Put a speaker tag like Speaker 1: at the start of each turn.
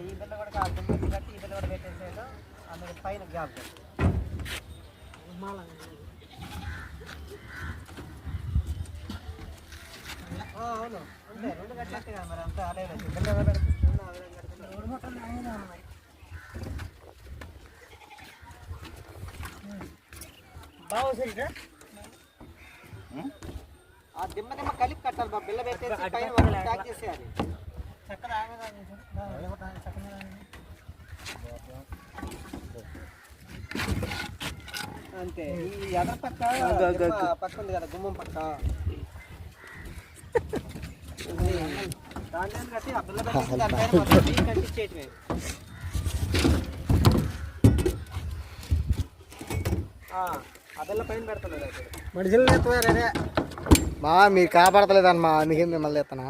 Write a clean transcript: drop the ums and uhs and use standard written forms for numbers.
Speaker 1: ఈ బిల్ల కూడా కాదు దుమ్మెత్తి కట్టి ఈ బిల్ల కూడా పెట్టేసాడు అందులో పైన గ్యాప్ అవును అంతే రెండు కట్టేస్తే కదా మరి అంతా అలేదు బిల్ల బాగా ఆ దిమ్మ దిమ్మ కలిపి కట్టాలి బాబు బిల్ల పెట్టేసి పైన ప్యాక్ చేసేయాలి చక్కగా అంతే ఈ ఎదర పక్క పక్క ఉంది కదా గుమ్మం పక్క దాంట్లో కట్టి ఆ బిల్ల పెట్టేసి దానిపైన మొత్తం కట్టించేయటమే ఆ బిల్ల పైన పెడతాడు మనుషులు ఎత్తువారే
Speaker 2: మా మీరు కాపాడతలేదమ్మా అందుకే మిమ్మల్ని ఎత్తనా